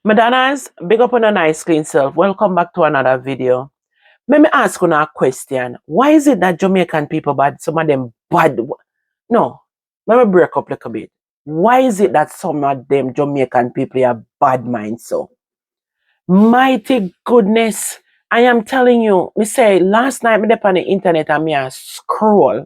Madanas, big up on a nice clean self. Welcome back to another video. Let me ask you a question. Why is it that Jamaican people bad? Some of them bad. No, let me break up a little bit. Why is it that some of them Jamaican people have bad minds so? Mighty goodness. I am telling you, me say last night me dey on the internet and me a scroll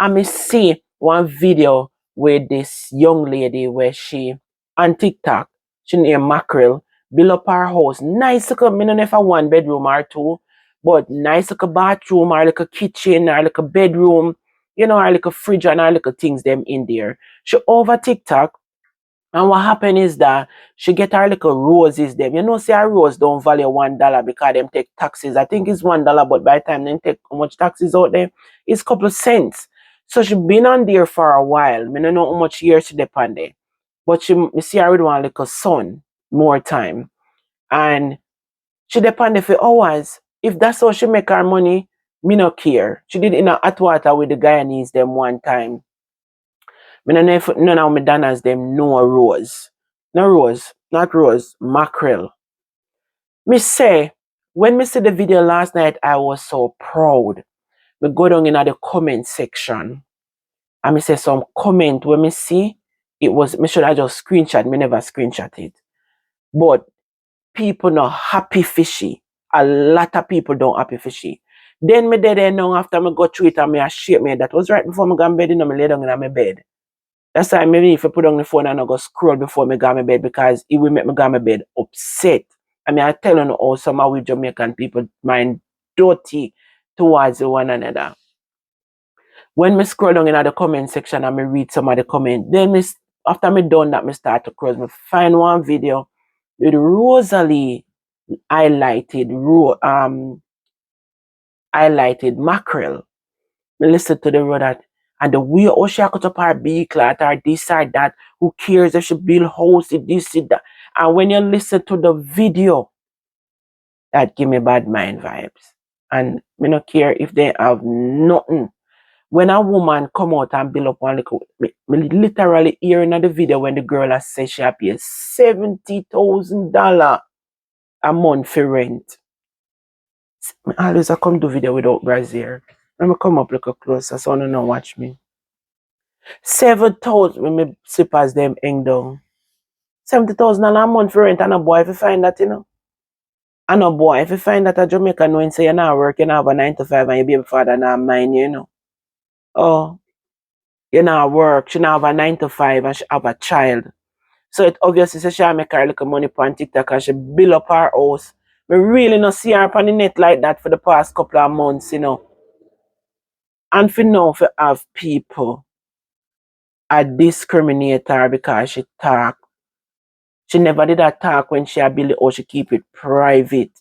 and me see one video with this young lady where she on TikTok, she named Mackerel, build up her house. Nice little, me no know if a one bedroom or two, but nice little bathroom or like a kitchen or like a bedroom, you know, or like a fridge and all little things them in there. She over TikTok. And what happened is that she get her little roses them. You know, say her rose don't value $1 because them take taxes. I think it's $1, but by the time they take how much taxes out there, it's couple cents. So she been on there for a while. I don't know how much years she depend there. But me see her with one little son more time. And she depend there for hours. If that's how she make her money, me no care. She did in a hot water with the Guyanese them one time. I don't know if none of my donors them know rose. No rose, not rose, mackerel. Me say, when me see the video last night, I was so proud. Me go down in the comment section and me say some comment when me see it was me should I just screenshot, me never screenshot it. But people not happy fishy. A lot of people don't happy fishy. Then me dead now after me go through it and me a shake me. That was right before me go to bed, you know, me lay down in my bed. That's why maybe if I put on the phone and I go scroll before me go to bed because it will make me go to bed upset. I mean, I tell you all some of we Jamaican people mind dirty towards one another. When me scroll down in the comment section and me read some of the comment, then after me done that, me start to close. Me find one video with Rosalie highlighted mackerel. Me listen to the road that and the way how she cut up her big clat or this or that. Who cares if she build house, if this, if that. And when you listen to the video, that give me bad mind vibes. And me not care if they have nothing. When a woman come out and build up one little, me literally hear in the video when the girl has said she pay $70,000 a month for rent. Me always come do video without brazier. Let me come up look closer so no watch me. 7,000 when me slippers them hang down. $70,000 a month for rent and a boy if you find that, you know. And a boy if you find that a Jamaican knowing say you're not working, you have a 9 to 5 and your baby father not mind you, you know. Oh, you not work, she not have a 9 to 5 and she have a child. So it obviously say she make her little money on TikTok and she build up her house. We really not see her on the net like that for the past couple of months, you know. And for now, for have people a discriminate her because she talk. She never did that talk when she build it or she keep it private.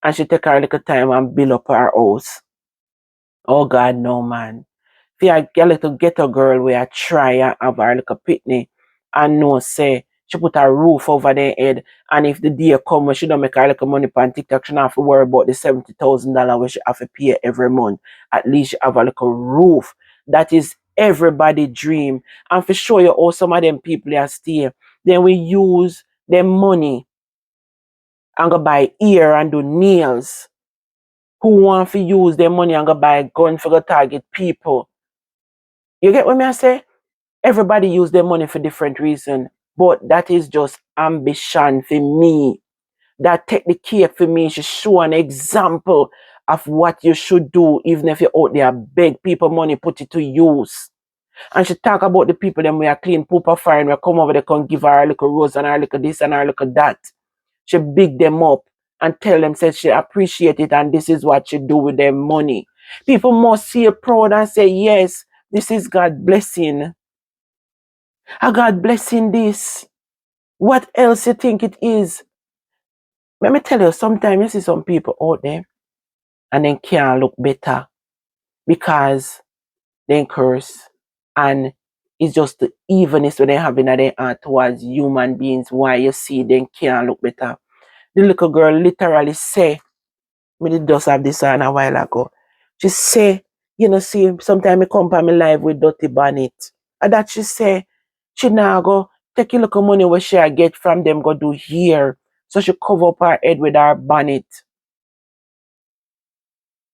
And she take her little time and build up her house. Oh God, no man. If you get a little ghetto girl where I try and have her little pitney and no say she put a roof over their head and if the day come when she don't make her little money on TikTok, she don't have to worry about the $70,000 which she have to pay every month. At least she have a little roof. That is everybody's dream. And for sure you how some of them people are stay. Then we use them money and go buy ear and do nails. Who want to use their money and go buy a gun for go target people. You get what I say? Everybody use their money for different reasons. But that is just ambition for me. That take the cake for me. She show an example of what you should do even if you're out there beg people money, put it to use. And she talk about the people them we are clean poop of fire and we come over there come give her a little rose and her little this and her little that. She big them up and tell them say she appreciate it and this is what she do with their money. People must feel proud and say, yes, this is God blessing. A God blessing this. What else you think it is? Let me tell you, sometimes you see some people out there and they can't look better because they curse and it's just the evenness when they have in their heart towards human beings. Why you see they can't look better. The little girl literally say, me did just have this on a while ago. She say, you know, see, sometimes I come on my live with dirty bonnet. And that she say, she now go take a little money where she get from them, go do here. So she cover up her head with her bonnet.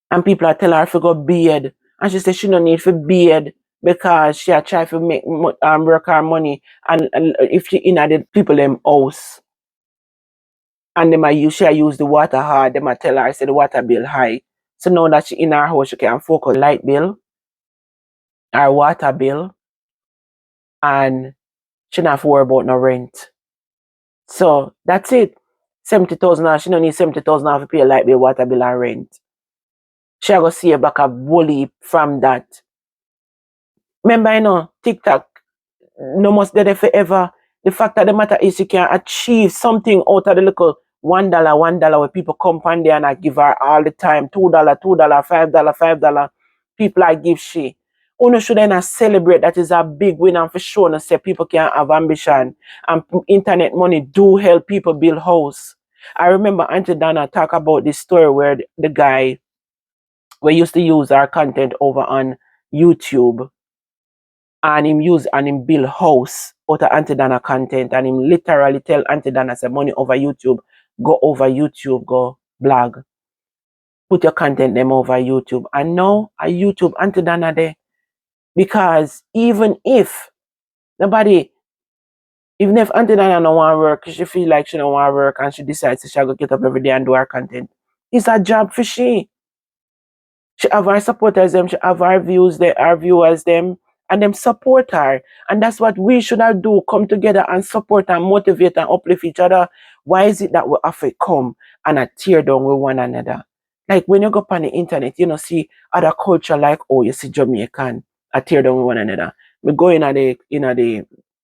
And people are telling her to go Baad. And she said she don't need for Baad because she are trying to make work her money. And if she in the people them house and them she use the water hard, them a tell her say the water bill high. So now that she in her house, she can focus light bill, her water bill, and she not have to worry about no rent. So that's it. 70,000. She don't need 70,000 to pay light bill, water bill, and rent. She go see back a bully from that. Remember, TikTok no must there forever. The fact of the matter is you can achieve something out of the little $1 where people come on there and I give her all the time. $2, $2, $5, $5. People I give she. Uno should then celebrate that is a big win and for sure and say people can have ambition. And internet money do help people build house. I remember Auntie Dana talk about this story where the guy we used to use our content over on YouTube and him build house out of Auntie Dana content and him literally tell Auntie Dana say money over YouTube, go blog, put your content them over YouTube. And now a YouTube Auntie Dana there because even if Auntie Dana don't want to work, she feel like she don't want to work and she decides she go get up every day and do her content. It's a job for she. She have her supporters them, she have her viewers them, and them support her. And that's what we should have do, come together and support and motivate and uplift each other. Why is it that we have to come and tear down with one another? Like when you go up on the internet, see other culture like, oh, you see Jamaican, tear down with one another. We go in the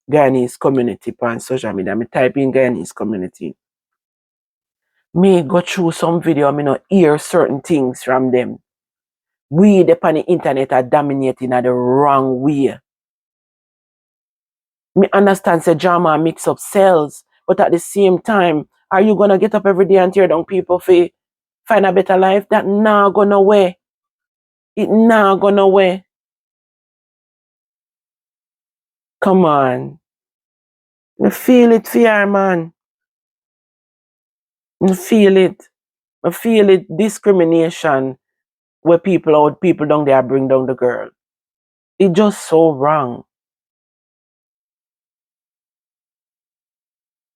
Guyanese community on social media, me type in Guyanese community. Me go through some video, me not hear certain things from them. We upon the internet are dominating in the wrong way. Me understand say drama mix up cells, but at the same time, are you gonna get up every day and tear down people for find a better life? That nah go nowhere. It nah go nowhere. Come on. Me feel it fear, man. Me feel it. Me feel it discrimination where people down there bring down the girl. It just so wrong.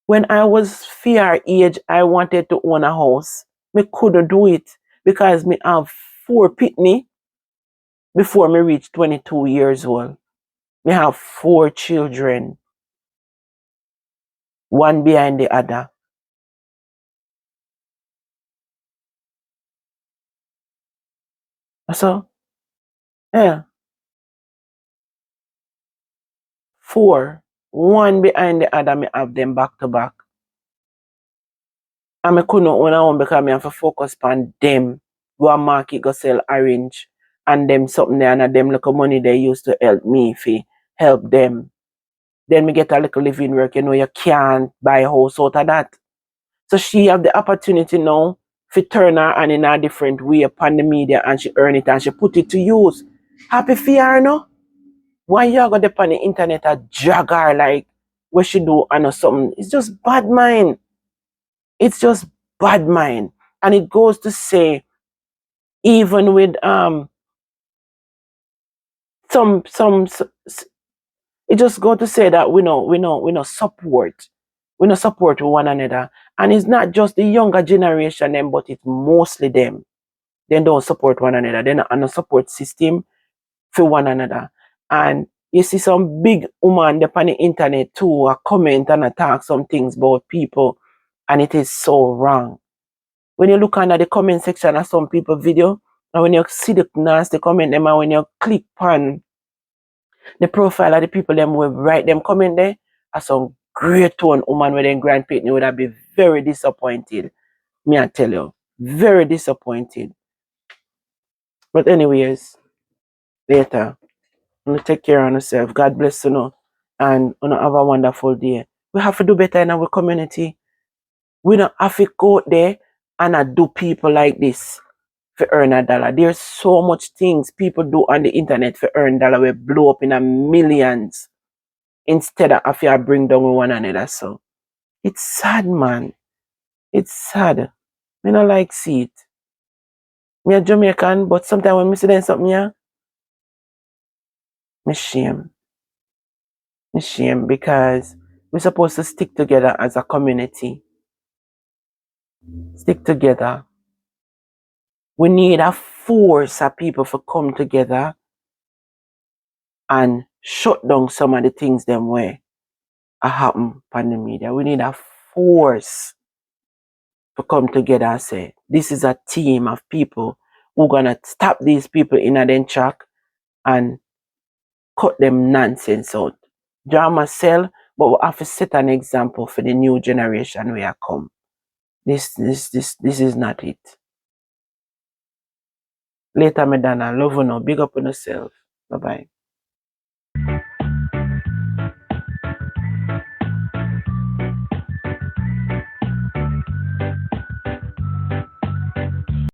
When I was fear age, I wanted to own a house. Me couldn't do it because me have 4 pitney before me reach 22 years old. Me have 4 children, one behind the other. So, yeah, 4, one behind the other. Me have them back to back. And me couldn't own a home because me have to focus on them. Go a market, go sell orange, and them something there, and them little money they used to help me fi help them. Then me get a little living work, you can't buy a house out of that. So she have the opportunity now to turn her on in a different way upon the media and she earn it and she put it to use. Happy for her, no? Why you go up on the internet and drag her like what she do and something? It's just bad mind. It's just bad mind. And it goes to say, even with some it just go to say that we no support. We no support one another. And it's not just the younger generation them, but it's mostly them. They don't support one another. They're not on a support system for one another. And you see some big woman up on the internet too comment and attack some things about people, and it is so wrong. When you look under the comment section of some people video, and when you see the nasty comment them, and when you click on the profile of the people them will write them comment there, are some great tone woman with them grandparents would have been very disappointed. Me I tell you, very disappointed. But anyways, later. Take care of yourself. God bless you. And have a wonderful day. We have to do better in our community. We don't have to go out there and do people like this for earn a dollar. There's so much things people do on the internet for earn dollar. We blow up in a millions instead of if you bring down with one another. So it's sad, man. It's sad. Me not like see it. Me a Jamaican, but sometimes when me see them something here, me shame. Me shame because we're supposed to stick together as a community. Stick together. We need a force of people to come together and shut down some of the things them way happen on the media. We need a force to come together and say, this is a team of people who gonna stop these people in a den track and cut them nonsense out. Drama sell, but we have to set an example for the new generation we are come. This is not it. Later, Medana, love you now. Big up on yourself. Bye bye.